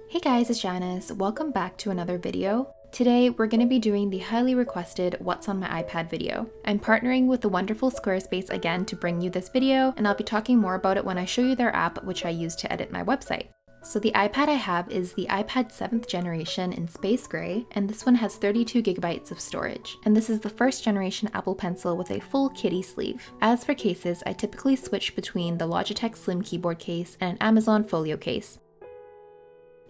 Hey guys, it's Janice. Welcome back to another video. Today, we're going to be doing the highly requested What's on My iPad video. I'm partnering with the wonderful Squarespace again to bring you this video, and I'll be talking more about it when I show you their app, which I use to edit my website. So the iPad I have is the iPad 7th generation in Space Gray, and this one has 32 gigabytes of storage. And this is the first generation Apple Pencil with a full kitty sleeve. As for cases, I typically switch between the LOGITECH Slim keyboard case and an Amazon FOLIO case.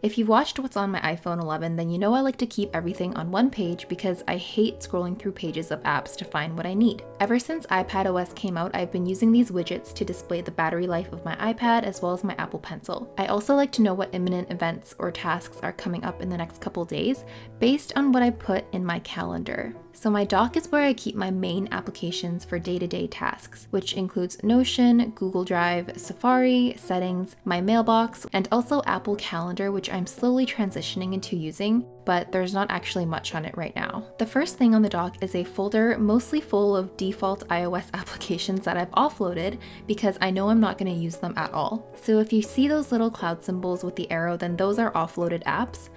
If you've watched What's on my iPhone 11, then you know I like to keep everything on one page because I hate scrolling through pages of apps to find what I need. Ever since iPadOS came out, I've been using these widgets to display the battery life of my iPad as well as my Apple Pencil. I also like to know what imminent events or tasks are coming up in the next couple days based on what I put in my calendar. So my dock is where I keep my main applications for day-to-day tasks, which includes Notion, Google Drive, Safari, Settings, my mailbox, and also Apple Calendar, which I'm slowly transitioning into using, but there's not actually much on it right now. The first thing on the dock is a folder mostly full of default iOS applications that I've offloaded because I know I'm not going to use them at all. So if you see those little cloud symbols with the arrow, then those are offloaded apps.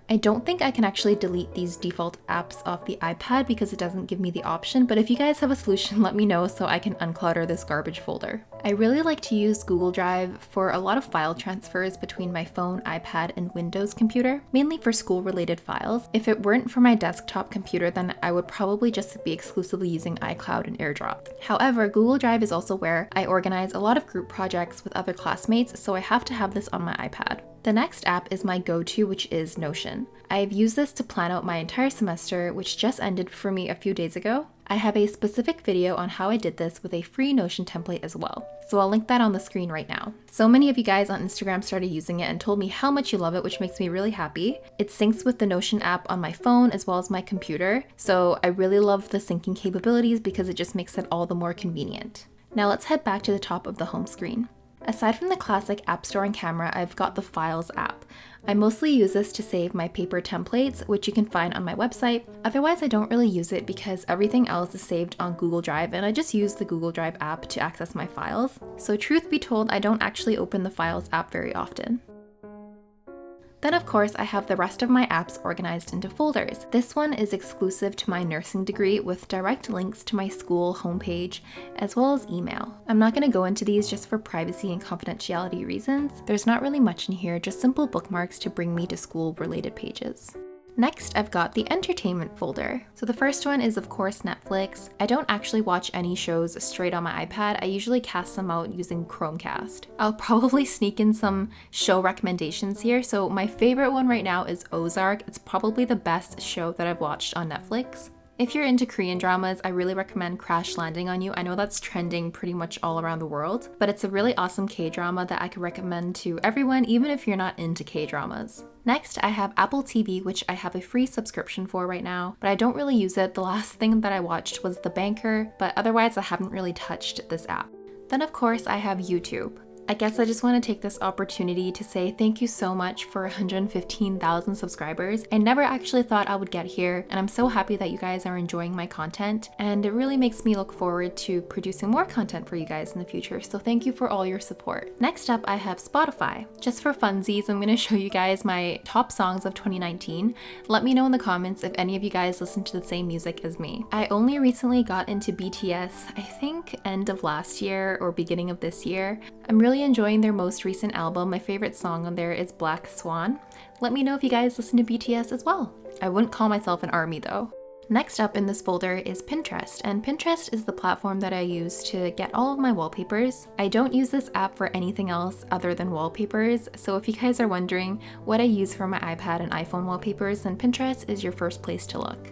I don't think I can actually delete these default apps off the iPad because it doesn't give me the option, but if you guys have a solution, let me know so I can unclutter this garbage folder. I really like to use Google Drive for a lot of file transfers between my phone, iPad, and Windows computer, mainly for school-related files. If it weren't for my desktop computer, then I would probably just be exclusively using iCloud and AirDrop. However, Google Drive is also where I organize a lot of group projects with other classmates, so I have to have this on my iPad. The next app is my go-to, which is Notion. I've used this to plan out my entire semester, which just ended for me a few days ago. I have a specific video on how I did this with a free Notion template as well, so I'll link that on the screen right now. So many of you guys on Instagram started using it and told me how much you love it, which makes me really happy. It syncs with the Notion app on my phone as well as my computer, so I really love the syncing capabilities because it just makes it all the more convenient. Now let's head back to the top of the home screen. Aside from the classic App Store and camera, I've got the Files app. I mostly use this to save my paper templates, which you can find on my website. Otherwise, I don't really use it because everything else is saved on Google Drive, and I just use the Google Drive app to access my files. So truth be told, I don't actually open the Files app very often. Then of course, I have the rest of my apps organized into folders. This one is exclusive to my nursing degree with direct links to my school homepage, as well as email. I'm not going to go into these just for privacy and confidentiality reasons. There's not really much in here, just simple bookmarks to bring me to school-related pages. Next, I've got the entertainment folder. So the first one is of course Netflix. I don't actually watch any shows straight on my iPad. I usually cast them out using Chromecast. I'll probably sneak in some show recommendations here. So my favorite one right now is Ozark. It's probably the best show that I've watched on Netflix. If you're into Korean dramas, I really recommend Crash Landing on You. I know that's trending pretty much all around the world, but it's a really awesome K-drama that I could recommend to everyone, even if you're not into K-dramas. Next, I have Apple TV, which I have a free subscription for right now, but I don't really use it. The last thing that I watched was The Banker, but otherwise I haven't really touched this app. Then of course I have YouTube. I guess I just want to take this opportunity to say thank you so much for 115,000 subscribers. I never actually thought I would get here, and I'm so happy that you guys are enjoying my content, and it really makes me look forward to producing more content for you guys in the future, so thank you for all your support. Next up, I have Spotify. Just for funsies, I'm going to show you guys my top songs of 2019. Let me know in the comments if any of you guys listen to the same music as me. I only recently got into BTS, I think end of last year or beginning of this year. I'm really enjoying their most recent album. My favorite song on there is Black Swan. Let me know if you guys listen to BTS as well. I wouldn't call myself an ARMY though. Next up in this folder is Pinterest, and Pinterest is the platform that I use to get all of my wallpapers. I don't use this app for anything else other than wallpapers, so if you guys are wondering what I use for my iPad and iPhone wallpapers, then Pinterest is your first place to look.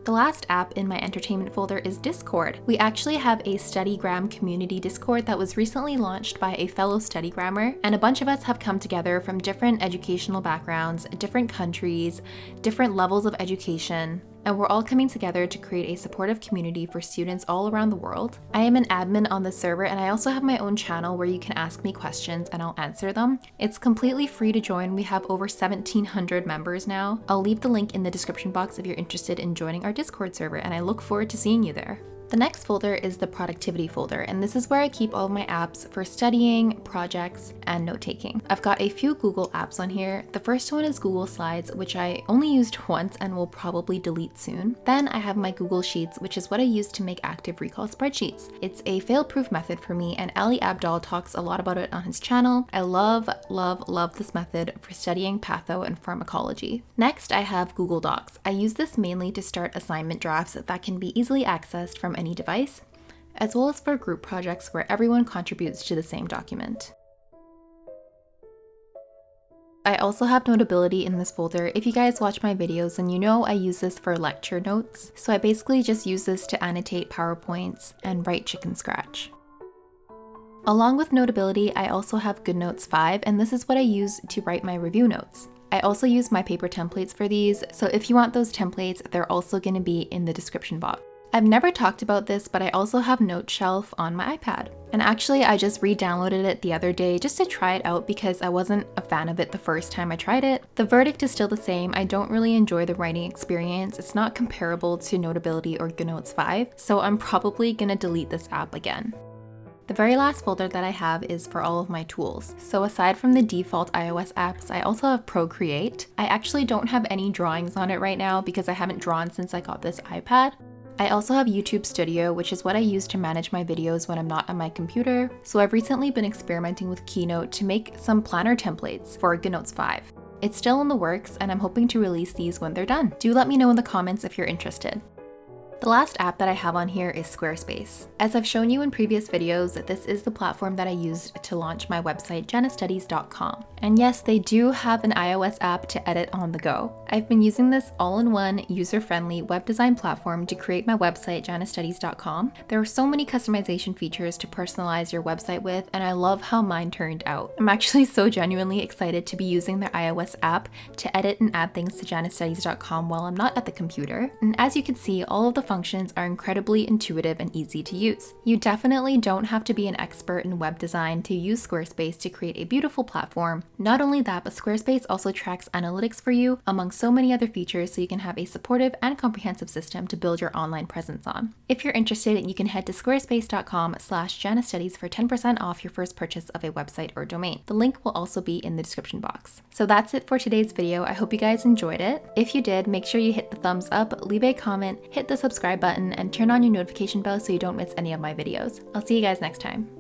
The last app in my entertainment folder is Discord. We actually have a StudyGram community Discord that was recently launched by a fellow StudyGrammer, and a bunch of us have come together from different educational backgrounds, different countries, different levels of education, and we're all coming together to create a supportive community for students all around the world. I am an admin on the server, and I also have my own channel where you can ask me questions and I'll answer them. It's completely free to join. We have over 1,700 members now. I'll leave the link in the description box if you're interested in joining our Discord server, and I look forward to seeing you there. The next folder is the productivity folder, and this is where I keep all of my apps for studying, projects, and note-taking. I've got a few Google apps on here. The first one is Google Slides, which I only used once and will probably delete soon. Then I have my Google Sheets, which is what I use to make active recall spreadsheets. It's a fail-proof method for me, and Ali Abdaal talks a lot about it on his channel. I love this method for studying patho and pharmacology. Next, I have Google Docs. I use this mainly to start assignment drafts that can be easily accessed from any device, as well as for group projects where everyone contributes to the same document. I also have Notability in this folder. If you guys watch my videos, then you know I use this for lecture notes. So I basically just use this to annotate PowerPoints and write chicken scratch. Along with Notability, I also have GoodNotes 5, and this is what I use to write my review notes. I also use my paper templates for these, so if you want those templates, they're also going to be in the description box. I've never talked about this, but I also have NOTESHELF on my iPad. And actually, I just re-downloaded it the other day just to try it out because I wasn't a fan of it the first time I tried it. The verdict is still the same. I don't really enjoy the writing experience. It's not comparable to Notability or GoodNotes 5, so I'm probably gonna delete this app again. The very last folder that I have is for all of my tools. So aside from the default iOS apps, I also have Procreate. I actually don't have any drawings on it right now because I haven't drawn since I got this iPad. I also have YouTube Studio, which is what I use to manage my videos when I'm not on my computer. So I've recently been experimenting with Keynote to make some planner templates for GoodNotes 5. It's still in the works, and I'm hoping to release these when they're done. Do let me know in the comments if you're interested. The last app that I have on here is Squarespace. As I've shown you in previous videos, this is the platform that I used to launch my website, janicestudies.com. And yes, they do have an iOS app to edit on the go. I've been using this all-in-one, user-friendly web design platform to create my website, janicestudies.com. There are so many customization features to personalize your website with, and I love how mine turned out. I'm actually so genuinely excited to be using their iOS app to edit and add things to janicestudies.com while I'm not at the computer. And as you can see, all of the functions are incredibly intuitive and easy to use. You definitely don't have to be an expert in web design to use Squarespace to create a beautiful platform. Not only that, but Squarespace also tracks analytics for you, among so many other features, so you can have a supportive and comprehensive system to build your online presence on. If you're interested, you can head to squarespace.com/janicestudies for 10% off your first purchase of a website or domain. The link will also be in the description box. So that's it for today's video. I hope you guys enjoyed it. If you did, make sure you hit the thumbs up, leave a comment, hit the subscribe button, and turn on your notification bell so you don't miss any of my videos. I'll see you guys next time.